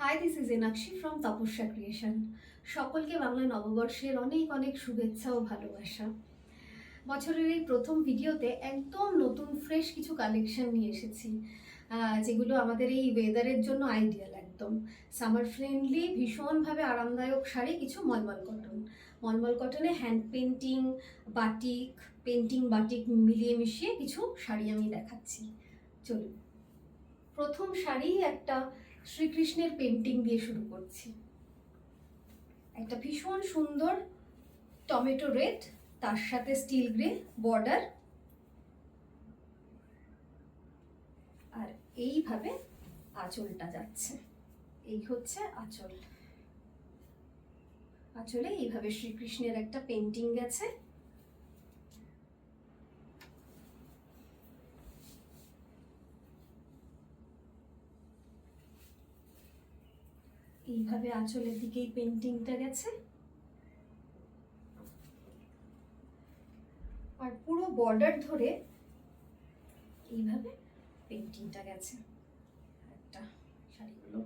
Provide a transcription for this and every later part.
High, this is Enakshi from Tapasya creation. সকলকে বাংলা নববর্ষের অনেক অনেক শুভেচ্ছা ও ভালোবাসা। বছরের এই প্রথম ভিডিওতে একদম নতুন ফ্রেশ কিছু কালেকশন নিয়ে এসেছি, যেগুলো আমাদের এই ওয়েদারের জন্য আইডিয়াল, একদম সামার ফ্রেন্ডলি, ভীষণভাবে আরামদায়ক শাড়ি। কিছু মলমল কটনে হ্যান্ড পেন্টিং, বাটিক মিলিয়ে মিশিয়ে কিছু শাড়ি আমি দেখাচ্ছি। চলুন, প্রথম শাড়ি একটা শ্রীকৃষ্ণের পেন্টিং দিয়ে শুরু করছি। একটা ভীষণ সুন্দর টমেটো রেড, তার সাথে স্টিল গ্রে বর্ডার, আর এইভাবে আঁচলটা যাচ্ছে। এই হচ্ছে আঁচল। আঁচলে এইভাবে শ্রীকৃষ্ণের একটা পেন্টিং গেছে। এইভাবে আঁচলের দিকে এই পেন্টিংটা গেছে, আর পুরো বর্ডার ধরে এইভাবে পেন্টিংটা গেছে। একটা শাড়িগুলো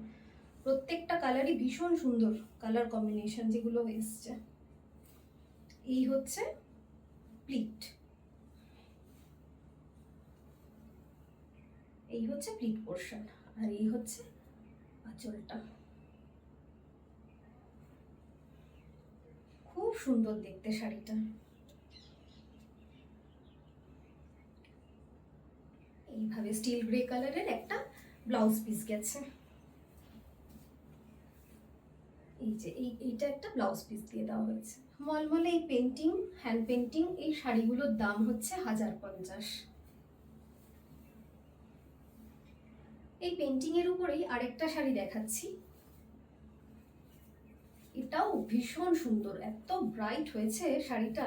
প্রত্যেকটা কালারই ভীষণ সুন্দর কালার কম্বিনেশন যেগুলো এসছে। এই হচ্ছে প্লিট, এই হচ্ছে প্লিট পোর্শন, আর এই হচ্ছে আঁচলটা। খুব সুন্দর দেখতে শাড়িটা। এইভাবে স্টিল গ্রে কালারের একটা ব্লাউজ পিস গেছে। এই যে এইটা একটা ব্লাউজ পিস দিয়ে দেওয়া হয়েছে। মলমলে এই পেন্টিং, হ্যান্ড পেন্টিং, এই শাড়িগুলোর দাম হচ্ছে 1050। এই পেন্টিং এর উপরেই আরেকটা শাড়ি দেখাচ্ছি। এটাও ভীষণ সুন্দর, এত ব্রাইট হয়েছে শাড়িটা,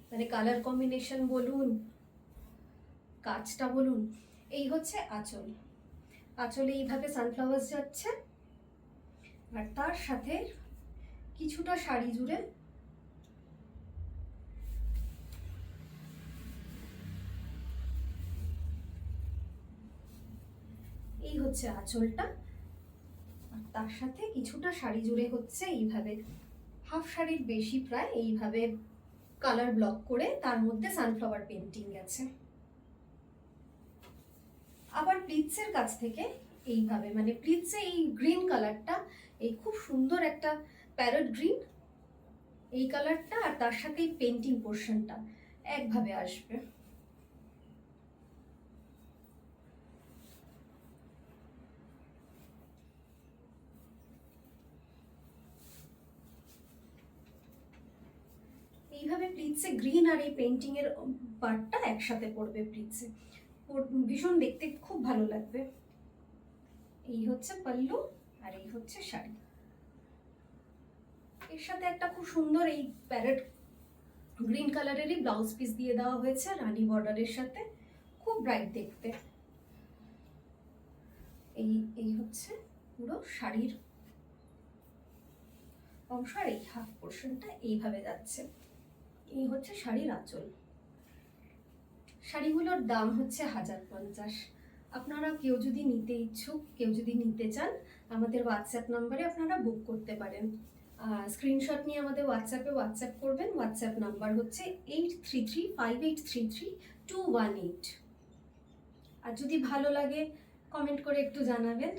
মানে কালার কম্বিনেশন বলুন, কাজটা বলুন। এই হচ্ছে আঁচল। আঁচলে এইভাবে সানফ্লাওয়ার্স যাচ্ছে, আর তার সাথে কিছুটা শাড়ি জুড়ে এই হচ্ছে আঁচলটা, আর তার সাথে কিছুটা শাড়ি জুড়ে হচ্ছে এইভাবে হাফ শাড়ির বেশি প্রায় এইভাবে কালার ব্লক করে তার মধ্যে সানফ্লাওয়ার পেন্টিং গেছে। আবার প্লিটসের কাছ থেকে এইভাবে, মানে প্লিটসে এই গ্রিন কালারটা, এই খুব সুন্দর একটা প্যারট গ্রিন, এই কালারটা আর তার সাথে এই পেন্টিং পোর্শনটা একভাবে আসবে। এইভাবে প্লিটসে গ্রিন আর এই পেন্টিং এর পার্টটা একসাথে পড়বে প্লিটসে, ভীষণ দেখতে খুব ভালো লাগবে। এই হচ্ছে পাল্লু, আর এই হচ্ছে শাড়ি। এর সাথে একটা খুব সুন্দর এই প্যারট গ্রিন কালারেরই ব্লাউজ পিস দিয়ে দেওয়া হয়েছে রানী বর্ডারের সাথে, খুব ব্রাইট দেখতে। এই হচ্ছে পুরো শাড়ির অংশ, আর এই হাফ পোর্শনটা এইভাবে যাচ্ছে। এই হচ্ছে শাড়ির আঁচল। শাড়িগুলোর দাম হচ্ছে 1050। আপনারা কেউ যদি নিতে ইচ্ছুক, কেউ যদি নিতে চান, আমাদের হোয়াটসঅ্যাপ নাম্বারে আপনারা বুক করতে পারেন। স্ক্রিনশট নিয়ে আমাদের হোয়াটসঅ্যাপ করবেন। হোয়াটসঅ্যাপ নাম্বার হচ্ছে 8335833218। আর যদি ভালো লাগে কমেন্ট করে একটু জানাবেন।